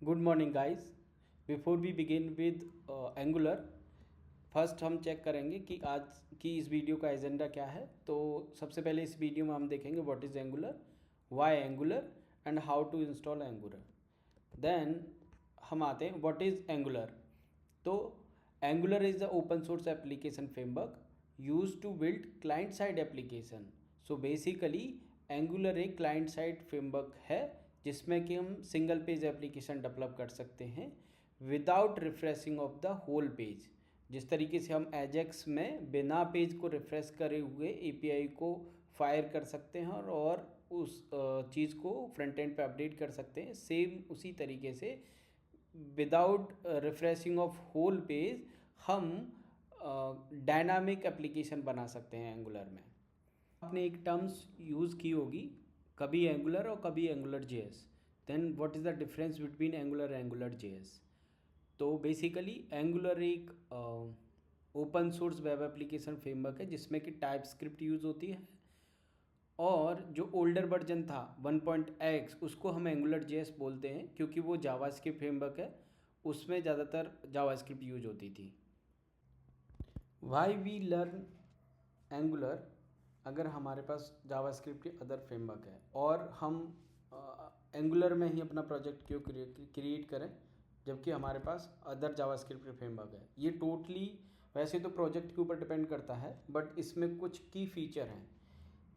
Good morning guys. Before we begin with Angular, first हम check करेंगे कि आज की इस वीडियो का एजेंडा क्या है। तो सबसे पहले इस वीडियो में हम देखेंगे what is Angular, why Angular and how to install Angular. Then हम आते हैं व्हाट इज़ एंगुलर। तो Angular is the open source application framework use to build client side application. So basically Angular एक client side framework है जिसमें कि हम single page application develop कर सकते हैं without refreshing of the whole page. जिस तरीके से हम एजेक्स में बिना पेज को रिफ्रेश करे हुए एपीआई को फायर कर सकते हैं और उस चीज़ को फ्रंट एंड पे अपडेट कर सकते हैं, सेम उसी तरीके से without refreshing of whole page हम डायनामिक एप्लीकेशन बना सकते हैं एंगुलर में। आपने एक टर्म्स यूज़ की होगी, कभी एंगुलर और कभी Angular JS. Then what is the difference between Angular Angular JS. तो बेसिकली एंगुलर एक open source web application framework है जिसमें कि टाइप स्क्रिप्ट यूज़ होती है, और जो ओल्डर वर्जन था 1.x उसको हम एंगुलर जेएस बोलते हैं क्योंकि वो जावास्क्रिप्ट फ्रेमवर्क है, उसमें ज़्यादातर जावास्क्रिप्ट यूज होती थी। वाई वी लर्न एंगुलर, अगर हमारे पास जावास्क्रिप्ट के अदर फ्रेमवर्क है और हम एंगुलर में ही अपना प्रोजेक्ट क्यों क्रिएट करें जबकि हमारे पास अदर जावास्क्रिप्ट फ्रेमवर्क है। ये टोटली वैसे तो प्रोजेक्ट के ऊपर डिपेंड करता है, बट इसमें कुछ की फीचर हैं।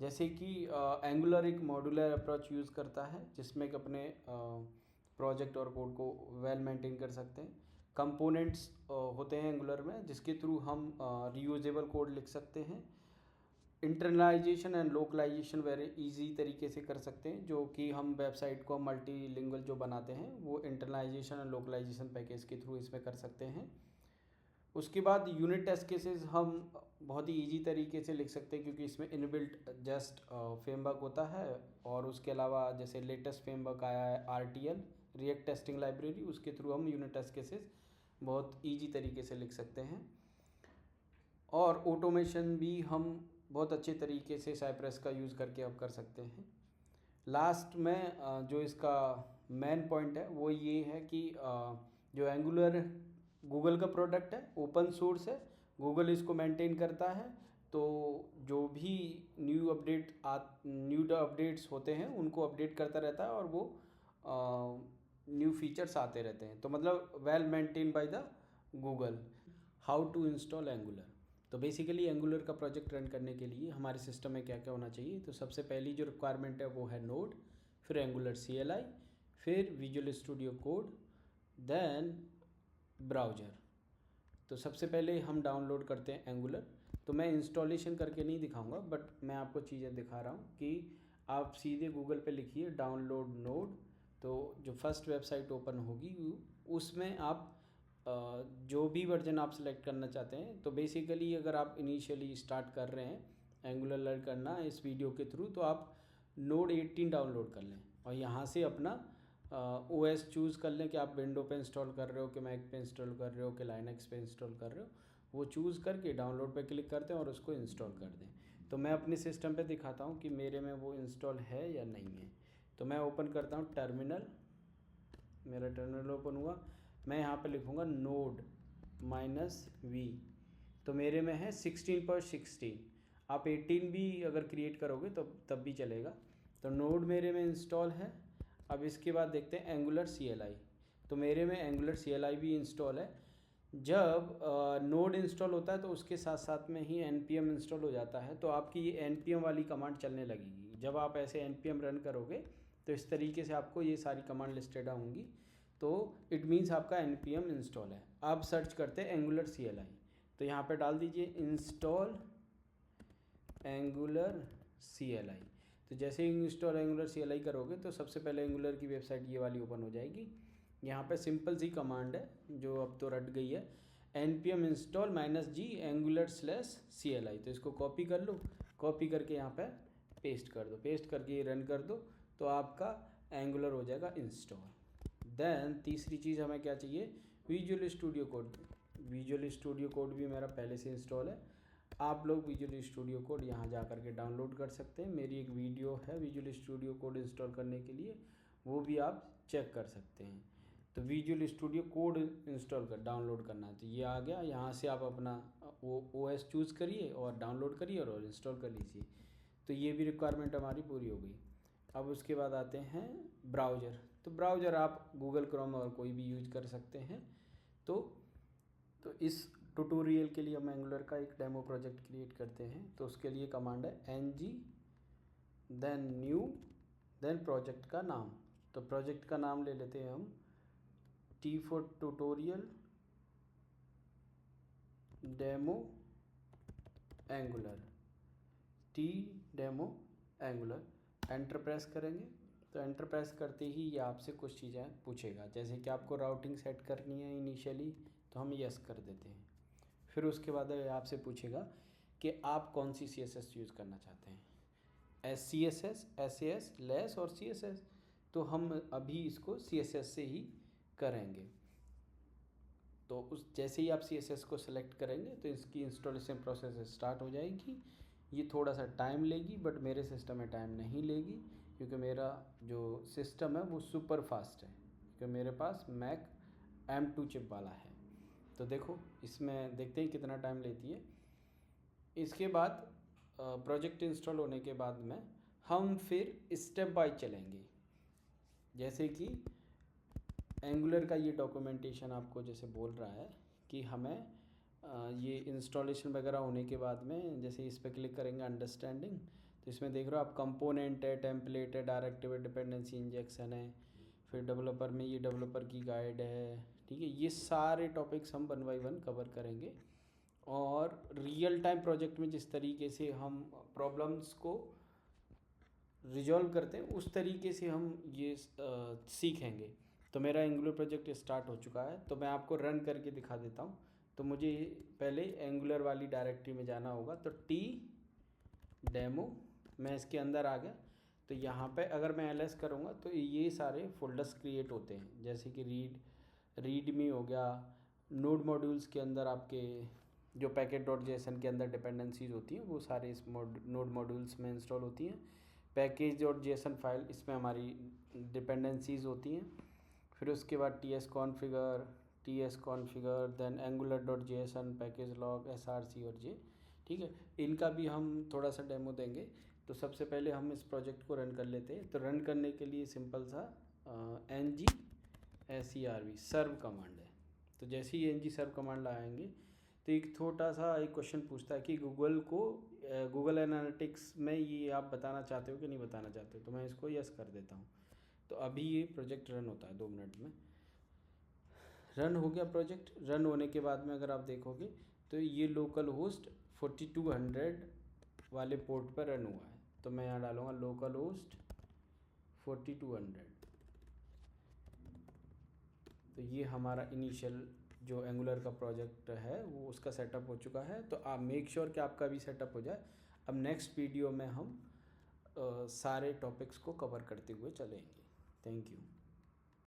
जैसे कि एंगुलर एक मॉड्यूलर अप्रोच यूज़ करता है जिसमें कि अपने प्रोजेक्ट और कोड को वेल मेंटेन कर सकते हैं। कंपोनेंट्स होते हैं एंगुलर में जिसके थ्रू हम रीयूजेबल कोड लिख सकते हैं। Internalization and localization very easy तरीके से कर सकते हैं, जो कि हम वेबसाइट को मल्टीलिंगुअल जो बनाते हैं वो इंटरनलाइजेशन एंड लोकलाइजेशन पैकेज के थ्रू इसमें कर सकते हैं। उसके बाद यूनिट टेस्ट केसेस हम बहुत ही इजी तरीके से लिख सकते हैं क्योंकि इसमें इनबिल्ट जस्ट फ्रेमवर्क होता है, और उसके अलावा जैसे लेटेस्ट फ्रेमवर्क आया है RTL रिएक्ट टेस्टिंग लाइब्रेरी, उसके थ्रू हम यूनिट टेस्ट केसेस बहुत इजी तरीके से लिख सकते हैं। और ऑटोमेशन भी हम बहुत अच्छे तरीके से साइप्रस का यूज़ करके अब कर सकते हैं। लास्ट में जो इसका मेन पॉइंट है वो ये है कि जो एंगुलर गूगल का प्रोडक्ट है, ओपन सोर्स है, गूगल इसको मेंटेन करता है। तो जो भी न्यू अपडेट्स होते हैं उनको अपडेट करता रहता है और वो न्यू फीचर्स आते रहते हैं। तो मतलब well maintain by the Google. How to install Angular. तो बेसिकली एंगुलर का प्रोजेक्ट रन करने के लिए हमारे सिस्टम में क्या क्या होना चाहिए। तो सबसे पहली जो रिक्वायरमेंट है वो है नोड, फिर एंगुलर CLI, फिर Visual Studio Code, then browser. तो सबसे पहले हम डाउनलोड करते हैं एंगुलर। तो मैं इंस्टॉलेशन करके नहीं दिखाऊंगा, बट मैं आपको चीज़ें दिखा रहा हूँ कि आप सीधे गूगल पे लिखिए डाउनलोड नोड। तो जो फर्स्ट वेबसाइट ओपन होगी उसमें आप जो भी वर्जन आप सेलेक्ट करना चाहते हैं। तो बेसिकली अगर आप इनिशियली स्टार्ट कर रहे हैं एंगुलर लर्न करना इस वीडियो के थ्रू, तो आप नोड 18 डाउनलोड कर लें और यहाँ से अपना OS चूज़ कर लें कि आप विंडो पे इंस्टॉल कर रहे हो कि मैक पे इंस्टॉल कर रहे हो कि लाइनक्स पे इंस्टॉल कर रहे हो। वो चूज़ करके डाउनलोड पे क्लिक करते हैं और उसको इंस्टॉल कर दें। तो मैं अपने सिस्टम पे दिखाता हूँ कि मेरे में वो इंस्टॉल है या नहीं है। तो मैं ओपन करता हूँ टर्मिनल, मेरा टर्मिनल ओपन हुआ। मैं यहाँ पे लिखूँगा नोड -v। तो मेरे में है 16/16। आप 18 भी अगर क्रिएट करोगे तो तब भी चलेगा। तो नोड मेरे में इंस्टॉल है। अब इसके बाद देखते हैं एंगुलर CLI। तो मेरे में एंगुलर CLI भी इंस्टॉल है। जब नोड इंस्टॉल होता है तो उसके साथ साथ में ही npm इंस्टॉल हो जाता है, तो आपकी ये npm वाली कमांड चलने लगेगी। जब आप ऐसे npm रन करोगे तो इस तरीके से आपको ये सारी कमांड लिस्टेड होंगी। तो इट मीन्स आपका npm इंस्टॉल है। अब सर्च करते हैं एंगुलर CLI। तो यहाँ पे डाल दीजिए इंस्टॉल एंगुलर CLI। तो जैसे ही इंस्टॉल एंगुलर CLI करोगे तो सबसे पहले एंगुलर की वेबसाइट ये वाली ओपन हो जाएगी। यहाँ पे सिंपल सी कमांड है जो अब तो रट गई है, npm इंस्टॉल -g एंगुलर/CLI। तो इसको कॉपी कर लो, कॉपी करके यहाँ पे पेस्ट कर दो, पेस्ट करके ये रन कर दो तो आपका एंगुलर हो जाएगा इंस्टॉल। देन तीसरी चीज़ हमें क्या चाहिए, visual Studio code. Visual Studio code भी मेरा पहले से इंस्टॉल है। आप लोग विजुअल स्टूडियो कोड यहाँ जा कर के डाउनलोड कर सकते हैं। मेरी एक वीडियो है विजुअल स्टूडियो कोड इंस्टॉल करने के लिए, वो भी आप चेक कर सकते हैं। तो विजुअल स्टूडियो कोड इंस्टॉल कर डाउनलोड करना है, तो ये आ गया। यहाँ से आप अपना OS चूज़ करिए और डाउनलोड करिए और इंस्टॉल कर लीजिए। तो ये भी रिक्वायरमेंट हमारी पूरी हो गई। अब उसके बाद आते हैं ब्राउज़र। तो ब्राउज़र आप गूगल क्रोम और कोई भी यूज कर सकते हैं। तो इस ट्यूटोरियल के लिए हम एंगुलर का एक डेमो प्रोजेक्ट क्रिएट करते हैं। तो उसके लिए कमांड है ng then new then project का नाम। तो प्रोजेक्ट का नाम ले लेते हैं हम T for tutorial demo angular, T demo angular. Enter press करेंगे। तो एंटर प्रेस करते ही ये आपसे कुछ चीज़ें पूछेगा, जैसे कि आपको राउटिंग सेट करनी है इनिशियली, तो हम यस कर देते हैं। फिर उसके बाद आपसे पूछेगा कि आप कौन सी CSS यूज़ करना चाहते हैं, SCSS, SAS, लेस और CSS। तो हम अभी इसको CSS से ही करेंगे। तो उस जैसे ही आप CSS को सिलेक्ट करेंगे तो इसकी इंस्टॉलेशन प्रोसेस स्टार्ट हो जाएगी। ये थोड़ा सा टाइम लेगी, बट मेरे सिस्टम में टाइम नहीं लेगी, क्योंकि मेरा जो सिस्टम है वो सुपर फास्ट है, क्योंकि मेरे पास मैक M2 चिप वाला है। तो देखो इसमें देखते हैं कितना टाइम लेती है। इसके बाद प्रोजेक्ट इंस्टॉल होने के बाद में हम फिर स्टेप बाय चलेंगे। जैसे कि एंगुलर का ये डॉक्यूमेंटेशन आपको जैसे बोल रहा है कि हमें ये इंस्टॉलेशन वगैरह होने के बाद में जैसे इस पर क्लिक करेंगे अंडरस्टैंडिंग, तो इसमें देख रहे हो आप कंपोनेंट है, टेम्पलेट है, डायरेक्टिव डिपेंडेंसी इंजेक्शन है, फिर डेवलपर में ये डेवलपर की गाइड है। ठीक है, ये सारे टॉपिक्स हम 1 बाय 1 कवर करेंगे। और रियल टाइम प्रोजेक्ट में जिस तरीके से हम प्रॉब्लम्स को रिजॉल्व करते हैं उस तरीके से हम ये सीखेंगे। तो मेरा एंगुलर प्रोजेक्ट स्टार्ट हो चुका है, तो मैं आपको रन करके दिखा देता हूँ। तो मुझे पहले एंगुलर वाली डायरेक्टरी में जाना होगा। तो T डेमो, मैं इसके अंदर आ गया। तो यहाँ पे अगर मैं ls करूँगा तो ये सारे फोल्डर्स क्रिएट होते हैं, जैसे कि रीडमी हो गया, नोड मॉड्यूल्स के अंदर आपके जो package.json के अंदर डिपेंडेंसीज होती हैं वो सारे इस नोड मॉड्यूल्स में इंस्टॉल होती हैं। package.json फाइल, इसमें हमारी डिपेंडेंसीज होती हैं। फिर उसके बाद ts configure then angular.json package log src और j। ठीक है, इनका भी हम थोड़ा सा डेमो देंगे। तो सबसे पहले हम इस प्रोजेक्ट को रन कर लेते हैं। तो रन करने के लिए सिंपल सा ng serv सर्व कमांड है। तो जैसे ही ng सर्व कमांड लगाएंगे तो एक छोटा सा एक क्वेश्चन पूछता है कि गूगल एनालिटिक्स में ये आप बताना चाहते हो कि नहीं बताना चाहते हो। तो मैं इसको यस कर देता हूँ। तो अभी ये प्रोजेक्ट रन होता है 2 मिनट में। रन हो गया प्रोजेक्ट। रन होने के बाद में अगर आप देखोगे तो ये लोकल होस्ट 4200 वाले पोर्ट पर रन हुआ है। तो मैं यहाँ डालूँगा लोकल होस्ट 4200। तो ये हमारा इनिशियल जो एंगुलर का प्रोजेक्ट है वो उसका सेटअप हो चुका है। तो आप मेक श्योर कि आपका भी सेटअप हो जाए। अब नेक्स्ट वीडियो में हम सारे टॉपिक्स को कवर करते हुए चलेंगे। Thank you.